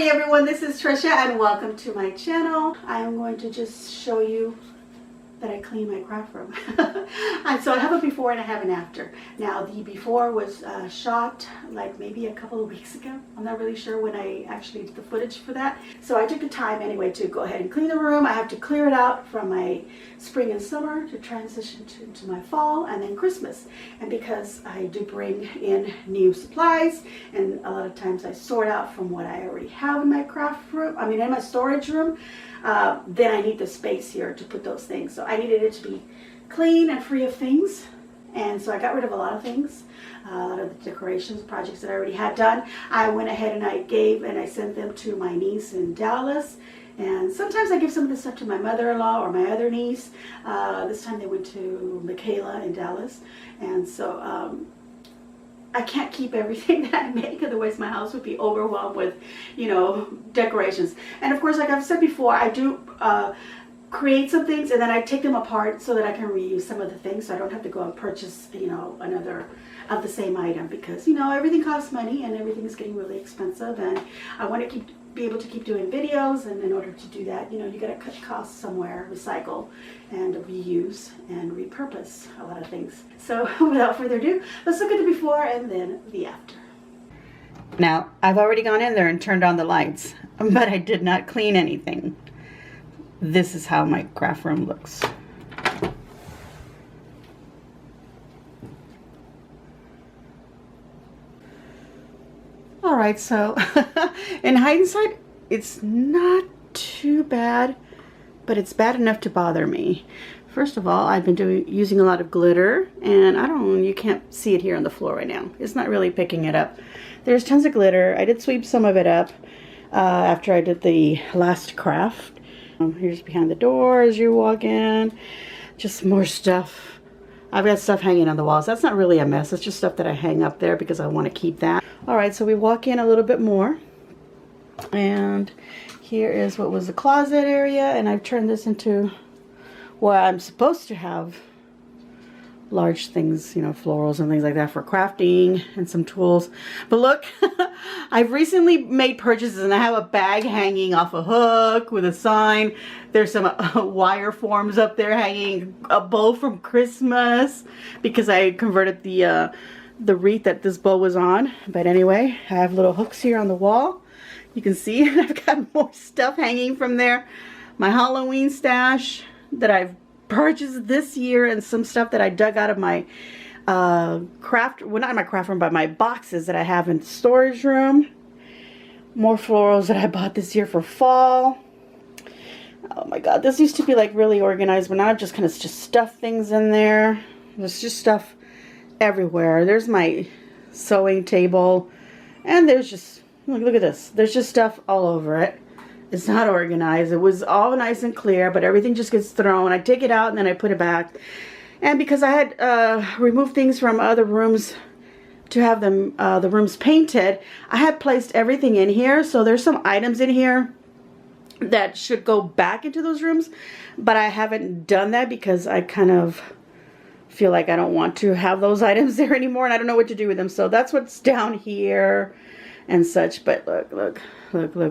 Howdy everyone, this is Trisha and welcome to my channel. I am going to just show you that I clean my craft room. And so I have a before and I have an after. Now the before was shot like maybe a couple of weeks ago. I'm not really sure when I actually did the footage for that. So I took the time anyway to go ahead and clean the room. I have to clear it out from my spring and summer to transition to my fall and then Christmas. And because I do bring in new supplies and a lot of times I sort out from what I already have in my craft room, in my storage room, then I need the space here to put those things. So I needed it to be clean and free of things. And so I got rid of a lot of things, a lot of the decorations, projects that I already had done. I went ahead and I sent them to my niece in Dallas. And sometimes I give some of the stuff to my mother-in-law or my other niece. This time they went to Michaela in Dallas. And so I can't keep everything that I make, otherwise my house would be overwhelmed with, decorations. And of course, like I've said before, I do create some things and then I take them apart so that I can reuse some of the things, so I don't have to go and purchase, another of the same item, because, everything costs money and everything is getting really expensive, and I want to be able to keep doing videos, and in order to do that, you got to cut costs somewhere, recycle and reuse and repurpose a lot of things. So without further ado, let's look at the before and then the after. Now, I've already gone in there and turned on the lights, but I did not clean anything. This is how my craft room looks. All right, so in hindsight, it's not too bad, but it's bad enough to bother me. First of all, I've been using a lot of glitter, and you can't see it here on the floor right now. It's not really picking it up. There's tons of glitter. I did sweep some of it up after I did the last craft. Here's behind the door as you walk in. Just more stuff. I've got stuff hanging on the walls. That's not really a mess. It's just stuff that I hang up there because I want to keep that. All right, so we walk in a little bit more. And here is what was the closet area. And I've turned this into where I'm supposed to have large things, florals and things like that for crafting and some tools. But look, I've recently made purchases and I have a bag hanging off a hook with a sign. There's some wire forms up there hanging, a bow from Christmas, because I converted the wreath that this bow was on. But anyway, I have little hooks here on the wall. You can see I've got more stuff hanging from there. My Halloween stash that I've purchased this year, and some stuff that I dug out of my not my craft room, but my boxes that I have in storage room. More florals that I bought this year for fall. Oh my god, this used to be like really organized, but now I've just kind of just stuffed things in there. There's just stuff everywhere. There's my sewing table, and there's just, look at this. There's just stuff all over it. It's not organized. It was all nice and clear, but everything just gets thrown. I take it out and then I put it back. And because I had removed things from other rooms to have them the rooms painted, I had placed everything in here. So there's some items in here that should go back into those rooms, but I haven't done that because I kind of feel like I don't want to have those items there anymore, and I don't know what to do with them. So that's what's down here and such. But look,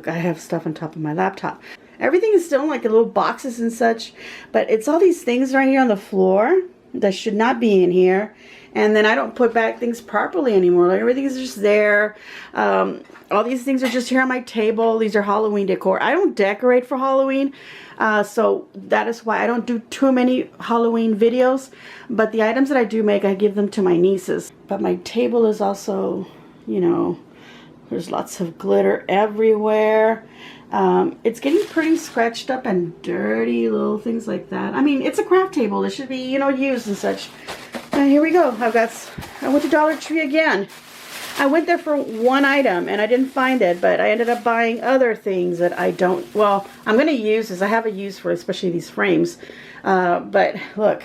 I have stuff on top of my laptop. Everything is still in like little boxes and such, but it's all these things right here on the floor that should not be in here. And then I don't put back things properly anymore. Like everything is just there. All these things are just here on my table. These are Halloween decor. I don't decorate for Halloween, so that is why I don't do too many Halloween videos. But the items that I do make, I give them to my nieces. But my table is also, there's lots of glitter everywhere. It's getting pretty scratched up and dirty, little things like that. It's a craft table. It should be, used and such. And here we go. I went to Dollar Tree again. I went there for one item and I didn't find it, but I ended up buying other things that I'm going to use, as I have a use for especially these frames. But look,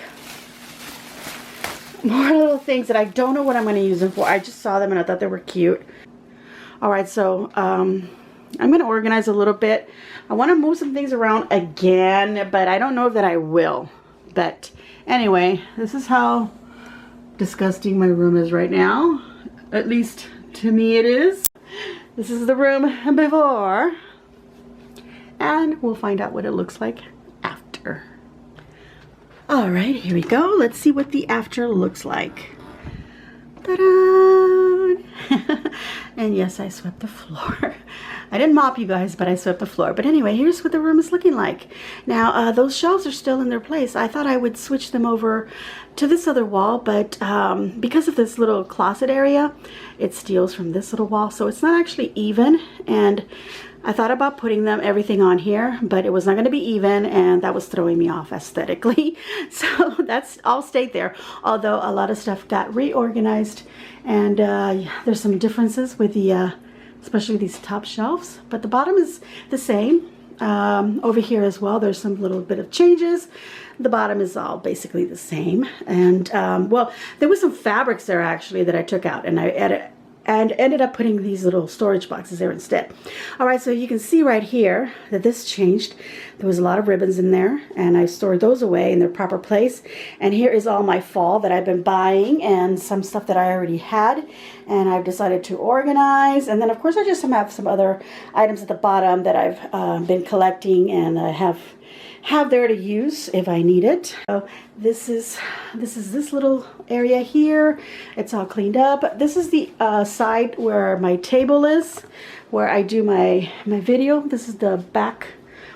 more little things that I don't know what I'm going to use them for. I just saw them and I thought they were cute. Alright, so I'm going to organize a little bit. I want to move some things around again, but I don't know that I will. But anyway, this is how disgusting my room is right now. At least to me it is. This is the room before, and we'll find out what it looks like after. All right, here we go. Let's see what the after looks like. Ta-da! And yes, I swept the floor. I didn't mop, you guys, but I swept the floor. But anyway, here's what the room is looking like. Now, those shelves are still in their place. I thought I would switch them over to this other wall, but because of this little closet area, it steals from this little wall, so it's not actually even. And I thought about putting everything on here, but it was not going to be even, and that was throwing me off aesthetically. So that's all stayed there, although a lot of stuff got reorganized, and there's some differences with the especially these top shelves, but the bottom is the same. Over here as well, there's some little bit of changes. The bottom is all basically the same, and well, there was some fabrics there actually that I took out, and I ended up putting these little storage boxes there instead. All right, so you can see right here that this changed. There was a lot of ribbons in there, and I stored those away in their proper place. And here is all my fall that I've been buying, and some stuff that I already had, and I've decided to organize. And then of course I just have some other items at the bottom that I've been collecting, and I have there to use if I need it. So this is this little area here. It's all cleaned up. This is the side where my table is, where I do my video. This is the back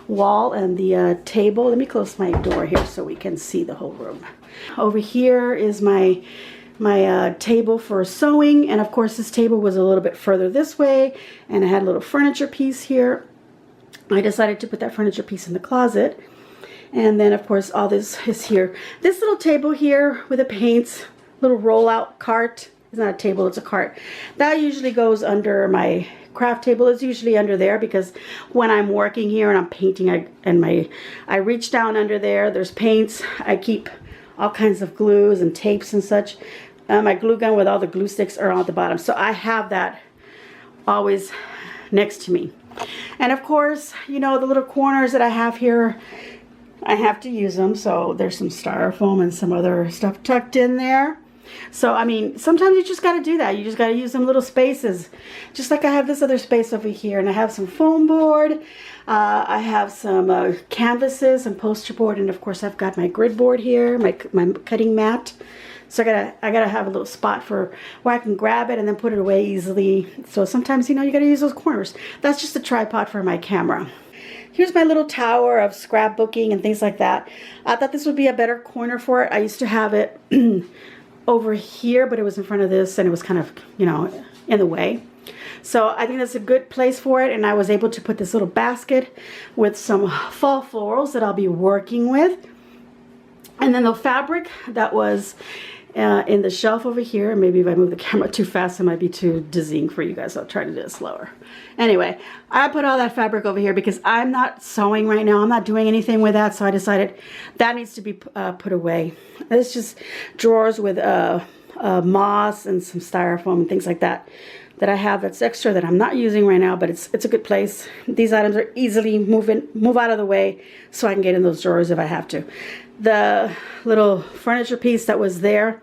wall and the table. Let me close my door here so we can see the whole room. Over here is my table for sewing, and of course this table was a little bit further this way, and I had a little furniture piece here. I decided to put that furniture piece in the closet. And then of course all this is here. This little table here with the paints, little rollout cart. It's not a table, it's a cart. That usually goes under my craft table. It's usually under there because when I'm working here and I'm painting, I reach down under there. There's paints. I keep all kinds of glues and tapes and such. My glue gun with all the glue sticks are on the bottom. So I have that always next to me. And of course, you know, the little corners that I have here, I have to use them. So there's some styrofoam and some other stuff tucked in there. So, I mean, sometimes you just got to do that. You just got to use some little spaces. Just like I have this other space over here, and I have some foam board. I have some canvases and poster board. And of course, I've got my grid board here, my cutting mat. So I gotta have a little spot for where I can grab it and then put it away easily. So sometimes, you know, you gotta use those corners. That's just a tripod for my camera. Here's my little tower of scrapbooking and things like that. I thought this would be a better corner for it. I used to have it over here, but it was in front of this and it was kind of, you know, in the way. So I think that's a good place for it. And I was able to put this little basket with some fall florals that I'll be working with. And then the fabric that was in the shelf over here. Maybe if I move the camera too fast, it might be too dizzying for you guys. I'll try to do it slower. Anyway, I put all that fabric over here because I'm not sewing right now. I'm not doing anything with that. So I decided that needs to be put away. It's just drawers with moss and some styrofoam and things like that I have that's extra that I'm not using right now, but it's a good place. These items are easily move out of the way so I can get in those drawers if I have to. The little furniture piece that was there,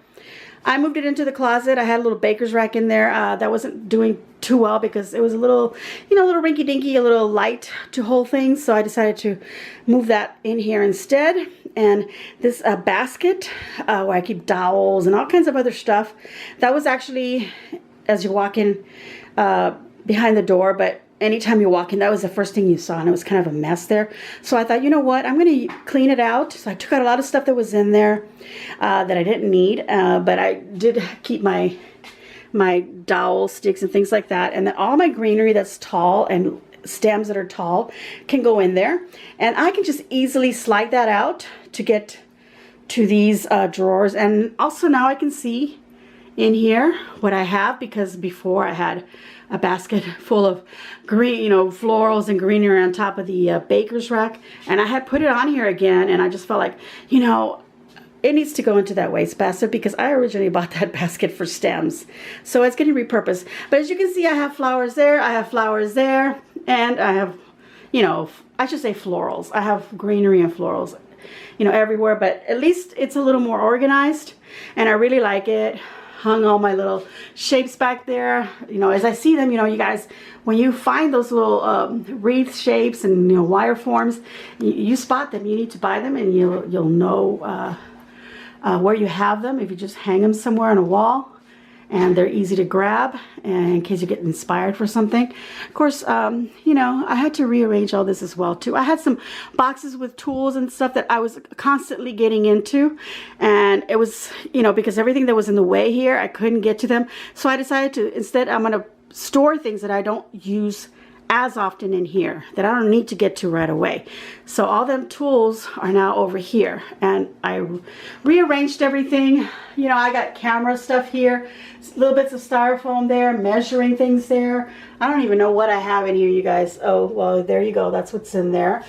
I moved it into the closet. I had a little baker's rack in there that wasn't doing too well because it was a little, you know, a little rinky-dinky, a little light to hold things. So I decided to move that in here instead. And this basket where I keep dowels and all kinds of other stuff, that was actually as you walk in behind the door, but anytime you walk in, that was the first thing you saw, and it was kind of a mess there. So I thought, you know what, I'm going to clean it out. So I took out a lot of stuff that was in there that I didn't need, but I did keep my dowel sticks and things like that. And then all my greenery that's tall and stems that are tall can go in there. And I can just easily slide that out to get to these drawers. And also now I can see in here what I have, because before I had a basket full of green, you know, florals and greenery on top of the baker's rack, and I had put it on here again, and I just felt like, you know, it needs to go into that wastebasket because I originally bought that basket for stems, so it's getting repurposed. But as you can see, I have flowers there, I have flowers there, and I have, you know, I should say florals. I have greenery and florals, you know, everywhere, but at least it's a little more organized, and I really like it. hung all my little shapes back there. You know, as I see them, you know, you guys, when you find those little wreath shapes and, you know, wire forms, you spot them. You need to buy them, and you'll know where you have them if you just hang them somewhere on a wall. And they're easy to grab, and in case you get inspired for something. Of course, you know, I had to rearrange all this as well too. I had some boxes with tools and stuff that I was constantly getting into, and it was, you know, because everything that was in the way here, I couldn't get to them. So I decided to, instead, I'm gonna store things that I don't use as often in here, that I don't need to get to right away. So all them tools are now over here, and I rearranged everything. You know, I got camera stuff here, little bits of styrofoam there, measuring things there. I don't even know what I have in here, you guys. Oh, well, there you go. That's what's in there.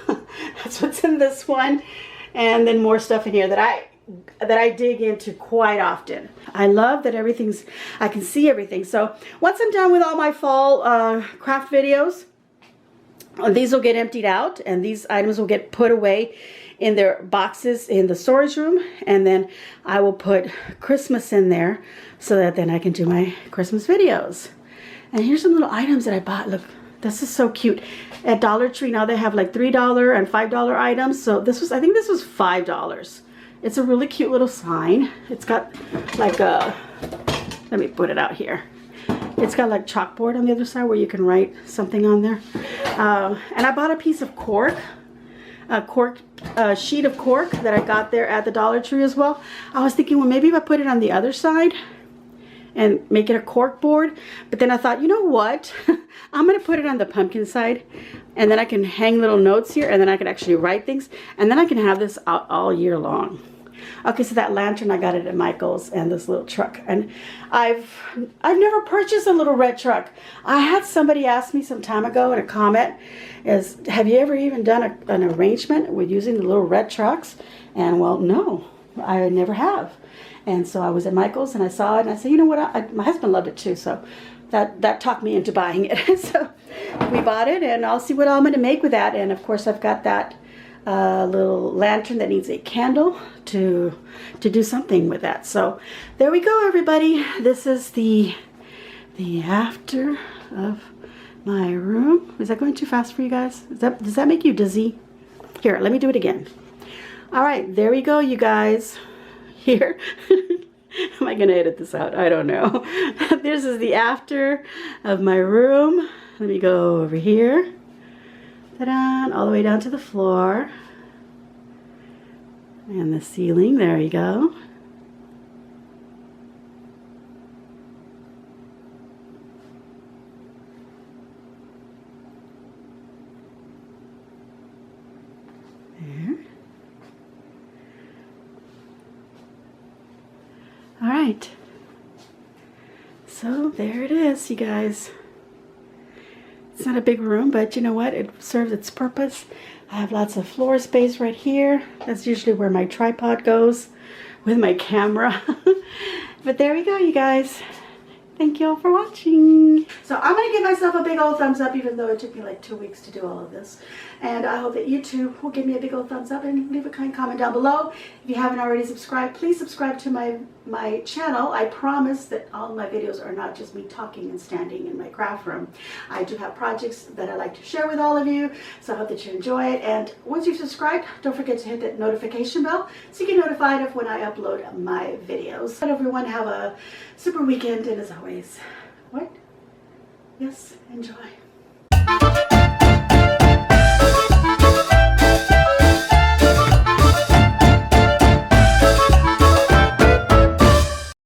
That's what's in this one. And then more stuff in here that I dig into quite often. I love that I can see everything. So once I'm done with all my fall craft videos, these will get emptied out, and these items will get put away in their boxes in the storage room, and then I will put Christmas in there so that then I can do my Christmas videos. And here's some little items that I bought. Look, this is so cute. At Dollar Tree now they have like $3 and $5 items. So this was, I think this was $5. It's a really cute little sign. It's got like a, let me put it out here. It's got like chalkboard on the other side where you can write something on there. And I bought a piece of cork, a sheet of cork that I got there at the Dollar Tree as well. I was thinking, well, maybe if I put it on the other side and make it a cork board. But then I thought, you know what? I'm going to put it on the pumpkin side, and then I can hang little notes here, and then I can actually write things, and then I can have this out all year long. Okay, so that lantern, I got it at Michael's, and this little truck. And I've never purchased a little red truck. I had somebody ask me some time ago in a comment, have you ever even done an arrangement with using the little red trucks? And well, no, I never have. And so I was at Michael's and I saw it, and I said, you know what, my husband loved it too, so that talked me into buying it. So we bought it, and I'll see what I'm going to make with that. And of course I've got that little lantern that needs a candle to do something with that. So there we go, everybody. This is the after of my room. Is that going too fast for you guys? Does that make you dizzy? Here, let me do it again. All right, there we go, you guys. Here. Am I gonna edit this out? I don't know. This is the after of my room. Let me go over here. Ta-da! All the way down to the floor. And the ceiling, there you go. There. All right. So there it is, you guys. It's not a big room, but you know what? It serves its purpose. I have lots of floor space right here. That's usually where my tripod goes with my camera. But there we go, you guys. Thank you all for watching. So I'm going to give myself a big old thumbs up, even though it took me like 2 weeks to do all of this. And I hope that you too will give me a big old thumbs up and leave a kind comment down below. If you haven't already subscribed, please subscribe to my channel. I promise that all my videos are not just me talking and standing in my craft room. I do have projects that I like to share with all of you, so I hope that you enjoy it. And once you've subscribed, don't forget to hit that notification bell so you get notified of when I upload my videos. But everyone have a super weekend, and as always, what? Yes, enjoy.